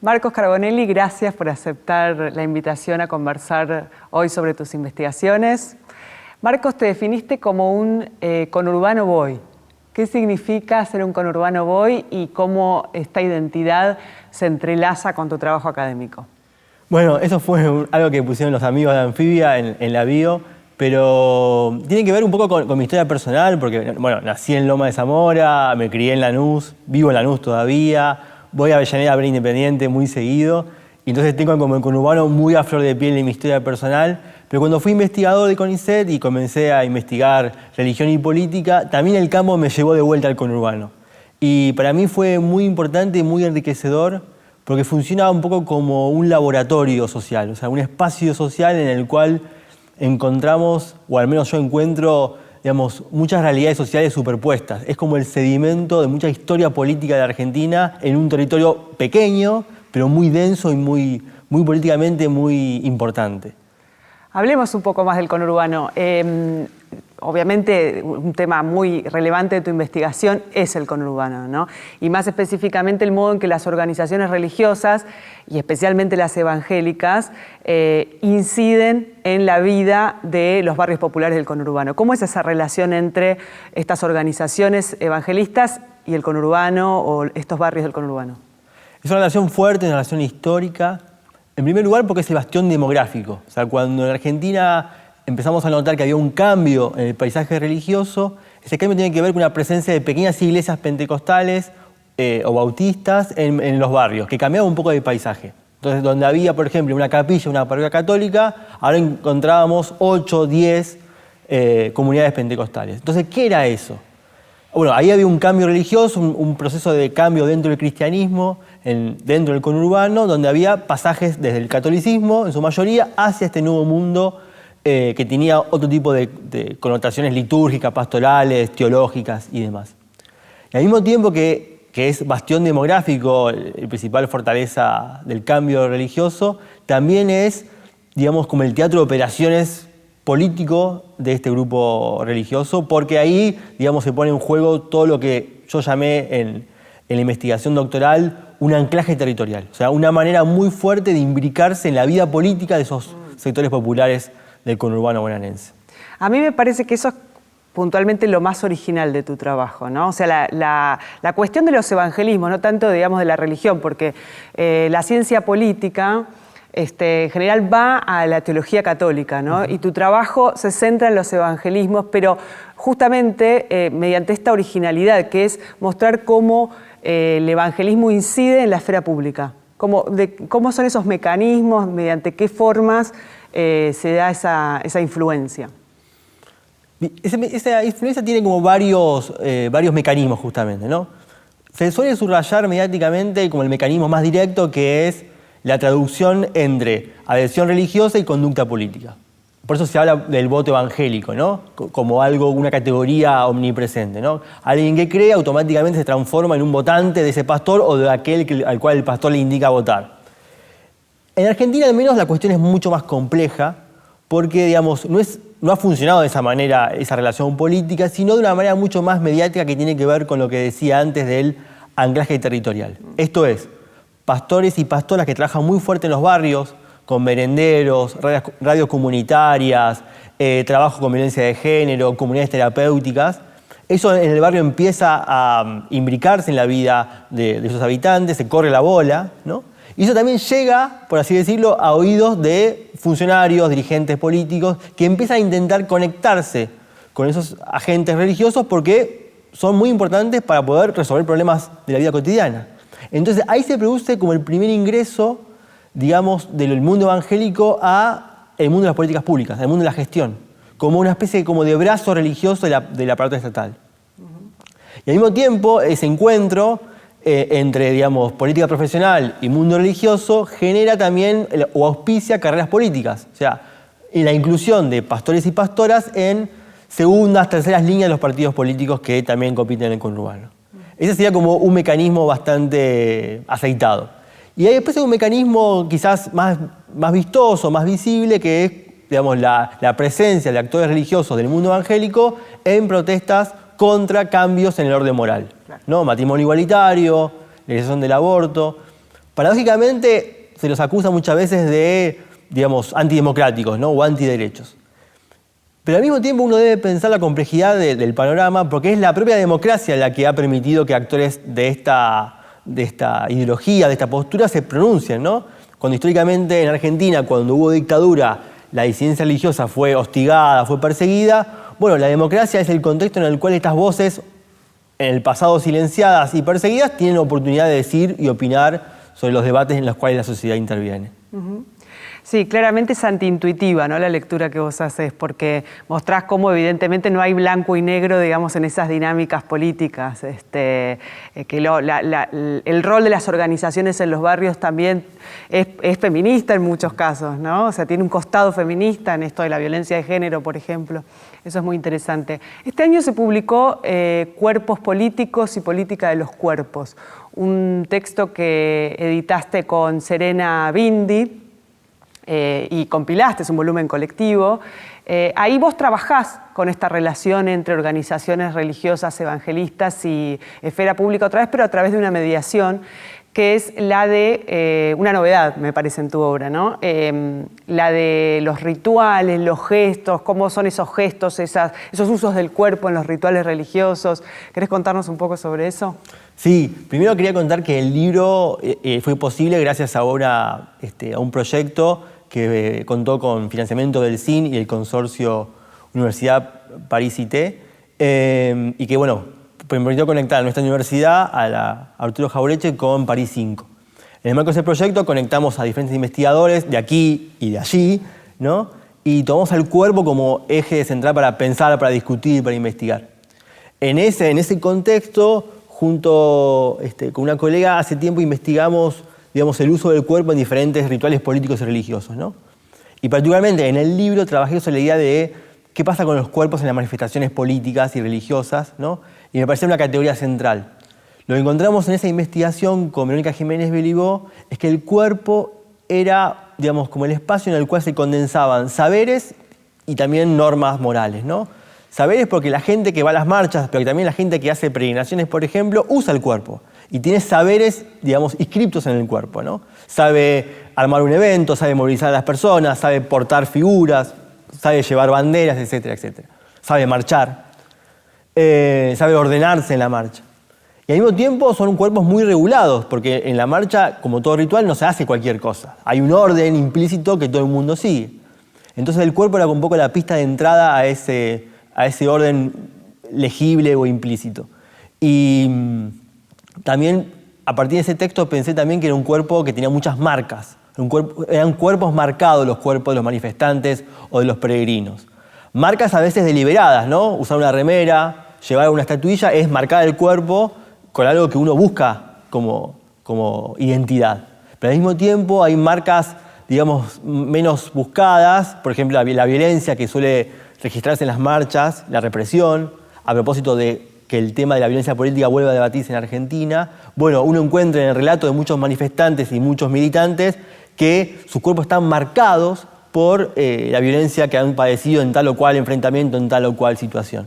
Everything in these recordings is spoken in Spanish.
Marcos Carbonelli, gracias por aceptar la invitación a conversar hoy sobre tus investigaciones. Marcos, te definiste como un conurbano boy. ¿Qué significa ser un conurbano boy y cómo esta identidad se entrelaza con tu trabajo académico? Bueno, eso fue algo que pusieron los amigos de Anfibia en la bio, pero tiene que ver un poco con mi historia personal, porque bueno, nací en Loma de Zamora, me crié en Lanús, vivo en Lanús todavía, voy a Avellaneda a ver Independiente muy seguido, y entonces tengo como el conurbano muy a flor de piel en mi historia personal. Pero cuando fui investigador de CONICET y comencé a investigar religión y política, también el campo me llevó de vuelta al conurbano. Y para mí fue muy importante y muy enriquecedor porque funcionaba un poco como un laboratorio social, o sea, un espacio social en el cual encontramos, o al menos yo encuentro, digamos, muchas realidades sociales superpuestas. Es como el sedimento de mucha historia política de Argentina en un territorio pequeño, pero muy denso y muy políticamente muy importante. Hablemos un poco más del conurbano. Obviamente, un tema muy relevante de tu investigación es el conurbano, ¿no? Y más específicamente el modo en que las organizaciones religiosas, y especialmente las evangélicas, inciden en la vida de los barrios populares del conurbano. ¿Cómo es esa relación entre estas organizaciones evangelistas y el conurbano o estos barrios del conurbano? Es una relación fuerte, una relación histórica. En primer lugar, porque es el bastión demográfico. O sea, cuando en Argentina empezamos a notar que había un cambio en el paisaje religioso, ese cambio tiene que ver con una presencia de pequeñas iglesias pentecostales o bautistas en los barrios, que cambiaban un poco de paisaje. Entonces, donde había, por ejemplo, una capilla, una parroquia católica, ahora encontrábamos 8, 10 comunidades pentecostales. Entonces, ¿qué era eso? Bueno, ahí había un cambio religioso, un proceso de cambio dentro del cristianismo, dentro del conurbano, donde había pasajes desde el catolicismo, en su mayoría, hacia este nuevo mundo que tenía otro tipo de connotaciones litúrgicas, pastorales, teológicas y demás. Y al mismo tiempo que es bastión demográfico, el principal fortaleza del cambio religioso, también es, digamos, como el teatro de operaciones político de este grupo religioso, porque ahí, digamos, se pone en juego todo lo que yo llamé en la investigación doctoral un anclaje territorial. O sea, una manera muy fuerte de imbricarse en la vida política de esos sectores populares del conurbano bonaerense. A mí me parece que eso es puntualmente lo más original de tu trabajo, ¿no? O sea, la cuestión de los evangelismos, no tanto, digamos, de la religión, porque la ciencia política en general va a la teología católica, ¿no? Y tu trabajo se centra en los evangelismos, pero justamente mediante esta originalidad, que es mostrar cómo el evangelismo incide en la esfera pública. ¿Cómo son esos mecanismos, mediante qué formas se da esa influencia? Esa influencia tiene como varios mecanismos justamente, ¿no? Se suele subrayar mediáticamente como el mecanismo más directo, que es la traducción entre adhesión religiosa y conducta política. Por eso se habla del voto evangélico, ¿no? Como algo, una categoría omnipresente, ¿no? Alguien que cree automáticamente se transforma en un votante de ese pastor o de aquel al cual el pastor le indica votar. En Argentina al menos la cuestión es mucho más compleja porque, digamos, no ha funcionado de esa manera esa relación política, sino de una manera mucho más mediática que tiene que ver con lo que decía antes del anclaje territorial. Esto es, pastores y pastoras que trabajan muy fuerte en los barrios, con merenderos, radios comunitarias, trabajo con violencia de género, comunidades terapéuticas. Eso en el barrio empieza a imbricarse en la vida de esos habitantes, se corre la bola, ¿no? Y eso también llega, por así decirlo, a oídos de funcionarios, dirigentes políticos, que empiezan a intentar conectarse con esos agentes religiosos porque son muy importantes para poder resolver problemas de la vida cotidiana. Entonces ahí se produce como el primer ingreso, digamos, del mundo evangélico a el mundo de las políticas públicas, al mundo de la gestión, como una especie como de brazo religioso del aparato estatal. Y al mismo tiempo, ese encuentro entre, digamos, política profesional y mundo religioso genera también o auspicia carreras políticas. O sea, la inclusión de pastores y pastoras en segundas, terceras líneas de los partidos políticos que también compiten en el conurbano. Ese sería como un mecanismo bastante aceitado. Y ahí después hay un mecanismo quizás más vistoso, más visible, que es, digamos, la presencia de actores religiosos del mundo evangélico en protestas contra cambios en el orden moral, ¿no? Matrimonio igualitario, legalización del aborto. Paradójicamente, se los acusa muchas veces de, digamos, antidemocráticos, ¿no? O antiderechos. Pero al mismo tiempo uno debe pensar la complejidad del panorama, porque es la propia democracia la que ha permitido que actores de esta ideología, de esta postura, se pronuncien, ¿no? Cuando históricamente en Argentina, cuando hubo dictadura, la disidencia religiosa fue hostigada, fue perseguida, bueno, la democracia es el contexto en el cual estas voces, en el pasado silenciadas y perseguidas, tienen la oportunidad de decir y opinar sobre los debates en los cuales la sociedad interviene. Sí, claramente es antiintuitiva, ¿no?, la lectura que vos haces, porque mostrás cómo evidentemente no hay blanco y negro, digamos, en esas dinámicas políticas. Que el rol de las organizaciones en los barrios también es feminista en muchos casos, ¿no? O sea, tiene un costado feminista en esto de la violencia de género, por ejemplo. Eso es muy interesante. Este año se publicó Cuerpos políticos y política de los cuerpos, un texto que editaste con Serena Bindi, y compilaste, es un volumen colectivo. Ahí vos trabajás con esta relación entre organizaciones religiosas, evangelistas y esfera pública otra vez, pero a través de una mediación, que es la de, una novedad me parece en tu obra, ¿no? La de los rituales, los gestos, cómo son esos gestos, esos usos del cuerpo en los rituales religiosos. ¿Querés contarnos un poco sobre eso? Sí, primero quería contar que el libro fue posible gracias a un proyecto que contó con financiamiento del CIN y el consorcio Universidad París-IT, y que, bueno, permitió conectar nuestra universidad a la Arturo Jauretche con París 5. En el marco de ese proyecto conectamos a diferentes investigadores de aquí y de allí, ¿no? Y tomamos al cuerpo como eje central para pensar, para discutir, para investigar. En ese contexto, junto con una colega, hace tiempo investigamos, digamos, el uso del cuerpo en diferentes rituales políticos y religiosos, ¿no? Y particularmente en el libro trabajé sobre la idea de qué pasa con los cuerpos en las manifestaciones políticas y religiosas, ¿no? Y me pareció una categoría central. Lo que encontramos en esa investigación con Verónica Jiménez Belibó es que el cuerpo era, digamos, como el espacio en el cual se condensaban saberes y también normas morales, ¿no? Saberes porque la gente que va a las marchas, pero también la gente que hace peregrinaciones, por ejemplo, usa el cuerpo. Y tiene saberes, digamos, inscriptos en el cuerpo, ¿no? Sabe armar un evento, sabe movilizar a las personas, sabe portar figuras, sabe llevar banderas, etcétera, etcétera. Sabe marchar, sabe ordenarse en la marcha. Y al mismo tiempo son cuerpos muy regulados, porque en la marcha, como todo ritual, no se hace cualquier cosa. Hay un orden implícito que todo el mundo sigue. Entonces el cuerpo era un poco la pista de entrada a ese orden legible o implícito. Y también, a partir de ese texto, pensé también que era un cuerpo que tenía muchas marcas. Eran cuerpos marcados los cuerpos de los manifestantes o de los peregrinos. Marcas a veces deliberadas, ¿no? Usar una remera, llevar una estatuilla, es marcar el cuerpo con algo que uno busca como identidad. Pero al mismo tiempo hay marcas, digamos, menos buscadas, por ejemplo, la violencia que suele registrarse en las marchas, la represión, a propósito de que el tema de la violencia política vuelva a debatirse en Argentina. Bueno, uno encuentra en el relato de muchos manifestantes y muchos militantes que sus cuerpos están marcados por la violencia que han padecido en tal o cual enfrentamiento, en tal o cual situación.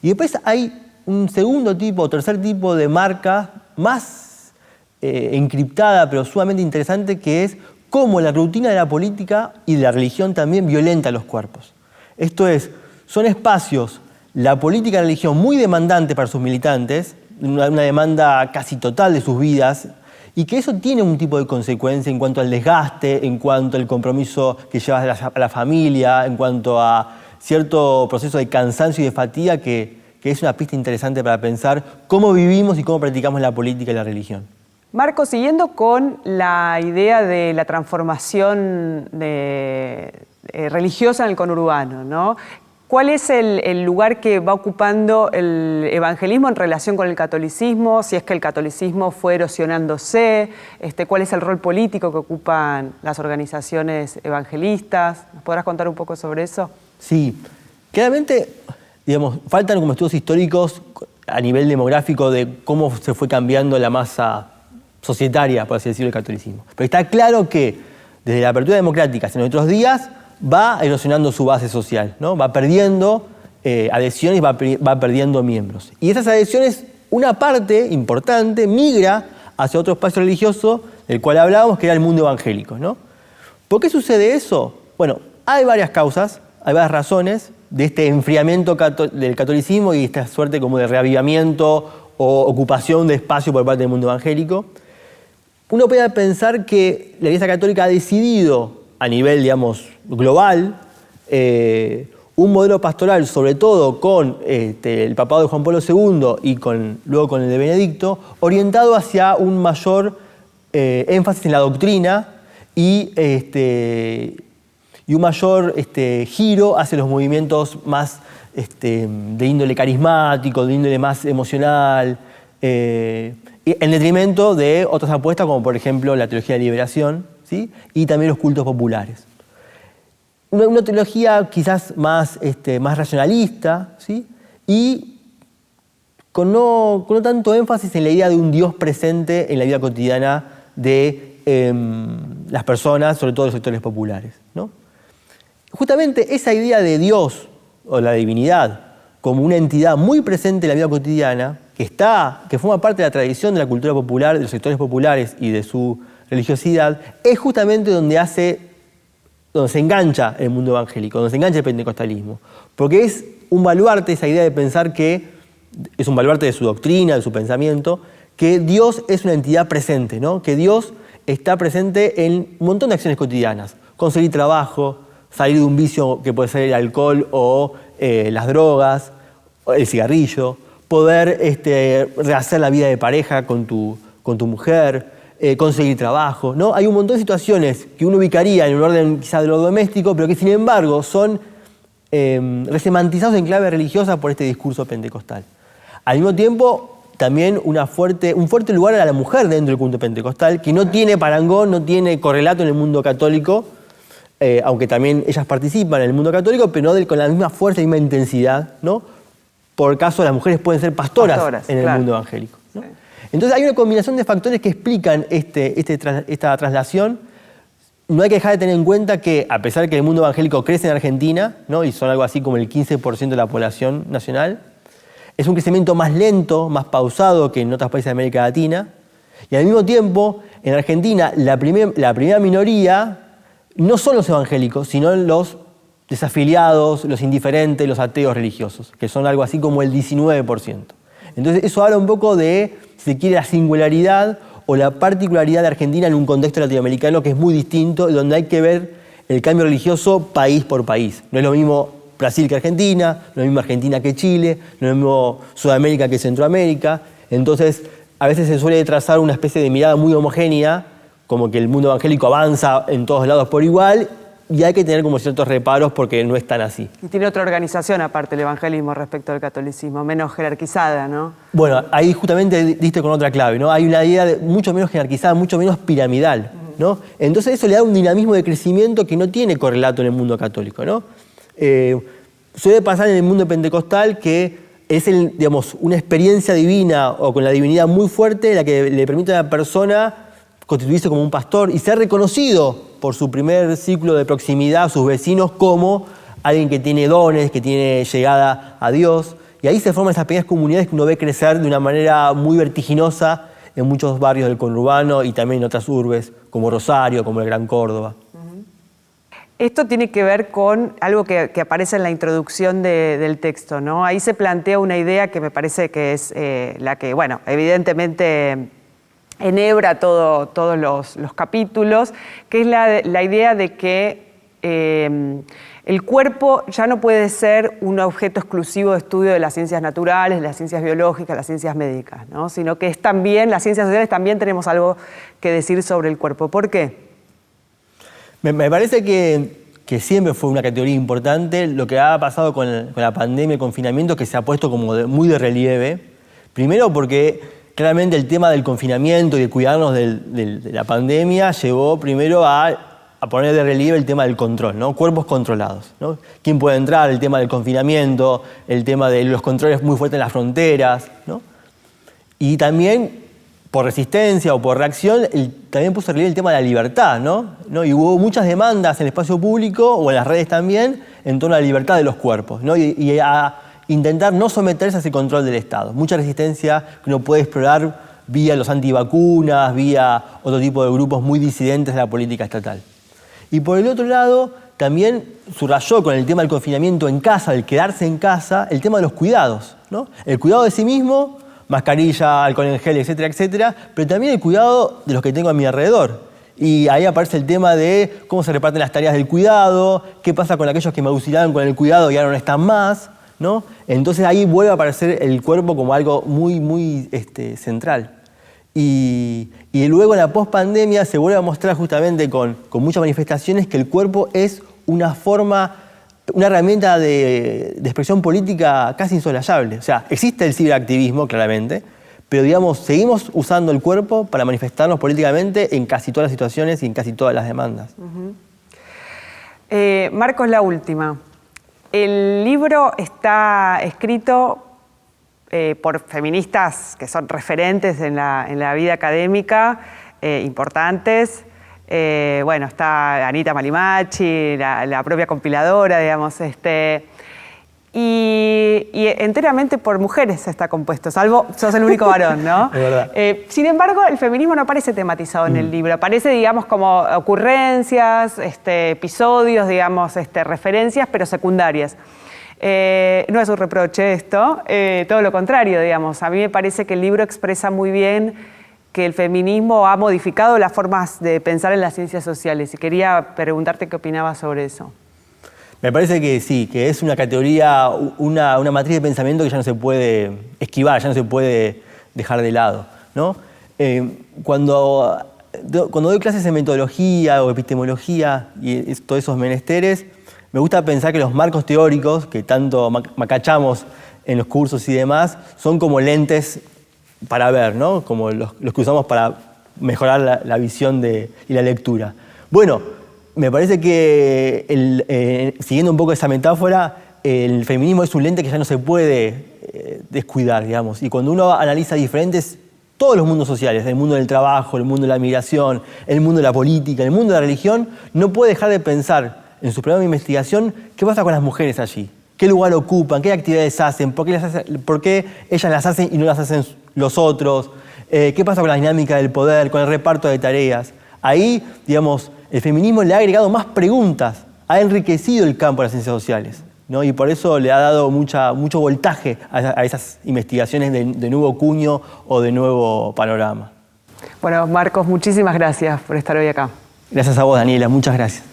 Y después hay un segundo tipo, o tercer tipo de marca más encriptada, pero sumamente interesante, que es cómo la rutina de la política y de la religión también violenta los cuerpos. Esto es, son espacios, la política y la religión, muy demandantes para sus militantes, una demanda casi total de sus vidas, y que eso tiene un tipo de consecuencia en cuanto al desgaste, en cuanto al compromiso que llevas a la familia, en cuanto a cierto proceso de cansancio y de fatiga que es una pista interesante para pensar cómo vivimos y cómo practicamos la política y la religión. Marco, siguiendo con la idea de la transformación religiosa en el conurbano, ¿no? ¿Cuál es el lugar que va ocupando el evangelismo en relación con el catolicismo? Si es que el catolicismo fue erosionándose, ¿cuál es el rol político que ocupan las organizaciones evangelistas? ¿Nos podrás contar un poco sobre eso? Sí, claramente, digamos, faltan como estudios históricos a nivel demográfico de cómo se fue cambiando la masa societaria, por así decirlo, del catolicismo. Pero está claro que desde la apertura democrática hasta nuestros días va erosionando su base social, ¿no? Va perdiendo adhesiones, va perdiendo miembros. Y esas adhesiones, una parte importante migra hacia otro espacio religioso del cual hablábamos, que era el mundo evangélico, ¿no? ¿Por qué sucede eso? Bueno, hay varias causas, hay varias razones de este enfriamiento del catolicismo y esta suerte como de reavivamiento o ocupación de espacio por parte del mundo evangélico. Uno puede pensar que la Iglesia Católica ha decidido a nivel, digamos, global, un modelo pastoral, sobre todo con el papado de Juan Pablo II y luego con el de Benedicto, orientado hacia un mayor énfasis en la doctrina y un mayor giro hacia los movimientos más de índole carismático, de índole más emocional, en detrimento de otras apuestas como por ejemplo la teología de liberación, ¿sí? Y también los cultos populares. Una teología quizás más racionalista, ¿sí? Y con no tanto énfasis en la idea de un Dios presente en la vida cotidiana de las personas, sobre todo los sectores populares, ¿no? Justamente esa idea de Dios o la divinidad como una entidad muy presente en la vida cotidiana, que forma parte de la tradición de la cultura popular, de los sectores populares y de su religiosidad, es justamente donde se engancha el mundo evangélico, donde se engancha el pentecostalismo. Porque es un baluarte esa idea de pensar que, es un baluarte de su doctrina, de su pensamiento, que Dios es una entidad presente, ¿no? Que Dios está presente en un montón de acciones cotidianas. Conseguir trabajo, salir de un vicio que puede ser el alcohol o las drogas, o el cigarrillo, poder rehacer la vida de pareja con tu mujer, conseguir trabajo, ¿no? Hay un montón de situaciones que uno ubicaría en un orden quizá de lo doméstico, pero que sin embargo son resemantizados en clave religiosa por este discurso pentecostal. Al mismo tiempo, también un fuerte lugar a la mujer dentro del culto pentecostal, que no tiene parangón, no tiene correlato en el mundo católico, aunque también ellas participan en el mundo católico, pero no con la misma fuerza y misma intensidad, ¿no? Por caso, las mujeres pueden ser pastoras en el mundo evangélico, ¿no? Sí. Entonces hay una combinación de factores que explican esta traslación. No hay que dejar de tener en cuenta que, a pesar de que el mundo evangélico crece en Argentina, ¿no? Y son algo así como el 15% de la población nacional, es un crecimiento más lento, más pausado que en otros países de América Latina. Y al mismo tiempo, en Argentina, la primera minoría no son los evangélicos, sino los desafiliados, los indiferentes, los ateos religiosos, que son algo así como el 19%. Entonces eso habla un poco de, si se quiere, la singularidad o la particularidad de Argentina en un contexto latinoamericano que es muy distinto, donde hay que ver el cambio religioso país por país. No es lo mismo Brasil que Argentina, no es lo mismo Argentina que Chile, no es lo mismo Sudamérica que Centroamérica. Entonces, a veces se suele trazar una especie de mirada muy homogénea, como que el mundo evangélico avanza en todos lados por igual, y hay que tener como ciertos reparos porque no es tan así. Y tiene otra organización aparte el evanger respecto al catolicismo, menos jerarquizada, ¿no? Bueno, ahí justamente diste con otra clave, ¿no? Hay una idea mucho menos jerarquizada, mucho menos piramidal, ¿no? Entonces eso le da un dinamismo de crecimiento que no tiene correlato en el mundo católico, ¿no? Suele pasar en el mundo pentecostal que es una experiencia divina o con la divinidad muy fuerte la que le permite a la persona constituirse como un pastor y ser reconocido por su primer círculo de proximidad, sus vecinos, como alguien que tiene dones, que tiene llegada a Dios. Y ahí se forman esas pequeñas comunidades que uno ve crecer de una manera muy vertiginosa en muchos barrios del conurbano y también en otras urbes, como Rosario, como el Gran Córdoba. Esto tiene que ver con algo que aparece en la introducción del texto, ¿no? Ahí se plantea una idea que me parece que es la que, bueno, evidentemente enhebra todos los capítulos, que es la idea de que el cuerpo ya no puede ser un objeto exclusivo de estudio de las ciencias naturales, de las ciencias biológicas, de las ciencias médicas, ¿no? Sino que es también, las ciencias sociales también tenemos algo que decir sobre el cuerpo. ¿Por qué? Me parece que siempre fue una categoría importante. Lo que ha pasado con la pandemia, el confinamiento, que se ha puesto como muy de relieve. Primero porque claramente el tema del confinamiento y de cuidarnos de la pandemia llevó primero a poner de relieve el tema del control, ¿no? Cuerpos controlados, ¿no? ¿Quién puede entrar? El tema del confinamiento, el tema de los controles muy fuertes en las fronteras, ¿no? Y también, por resistencia o por reacción, también puso de relieve el tema de la libertad, ¿no? Y hubo muchas demandas en el espacio público o en las redes también en torno a la libertad de los cuerpos, ¿no? Y a intentar no someterse a ese control del Estado. Mucha resistencia que uno puede explorar vía los antivacunas, vía otro tipo de grupos muy disidentes de la política estatal. Y por el otro lado, también subrayó con el tema del confinamiento en casa, del quedarse en casa, el tema de los cuidados, ¿no? El cuidado de sí mismo, mascarilla, alcohol en gel, etcétera, etcétera, pero también el cuidado de los que tengo a mi alrededor. Y ahí aparece el tema de cómo se reparten las tareas del cuidado, qué pasa con aquellos que me auxiliaban con el cuidado y ahora no están más, ¿no? Entonces ahí vuelve a aparecer el cuerpo como algo muy, muy central. Y luego en la pospandemia se vuelve a mostrar justamente con muchas manifestaciones que el cuerpo es una forma, una herramienta de expresión política casi insoslayable. O sea, existe el ciberactivismo, claramente, pero digamos, seguimos usando el cuerpo para manifestarnos políticamente en casi todas las situaciones y en casi todas las demandas. Marcos, la última. El libro está escrito por feministas que son referentes en la vida académica, importantes. Bueno, está Anita Malimachi, la propia compiladora, digamos, y enteramente por mujeres está compuesto, salvo sos el único varón, ¿no? Es verdad. Sin embargo, el feminismo no aparece tematizado en el libro, aparece, digamos, como ocurrencias, episodios, digamos, referencias, pero secundarias. No es un reproche esto, todo lo contrario, digamos. A mí me parece que el libro expresa muy bien que el feminismo ha modificado las formas de pensar en las ciencias sociales y quería preguntarte qué opinabas sobre eso. Me parece que sí, que es una categoría, una matriz de pensamiento que ya no se puede esquivar, ya no se puede dejar de lado, ¿no? Cuando doy clases en metodología o epistemología y todos esos menesteres, me gusta pensar que los marcos teóricos, que tanto macachamos en los cursos y demás, son como lentes para ver, ¿no? Como los que usamos para mejorar la visión y la lectura. Bueno, me parece que, siguiendo un poco esa metáfora, el feminismo es un lente que ya no se puede descuidar, digamos. Y cuando uno analiza todos los mundos sociales, el mundo del trabajo, el mundo de la migración, el mundo de la política, el mundo de la religión, no puede dejar de pensar en su programa de investigación qué pasa con las mujeres allí, qué lugar ocupan, qué actividades hacen, por qué ellas las hacen y no las hacen los otros, qué pasa con la dinámica del poder, con el reparto de tareas. Ahí, digamos, el feminismo le ha agregado más preguntas, ha enriquecido el campo de las ciencias sociales, ¿no? Y por eso le ha dado mucho voltaje a esas investigaciones de nuevo cuño o de nuevo panorama. Bueno, Marcos, muchísimas gracias por estar hoy acá. Gracias a vos, Daniela, muchas gracias.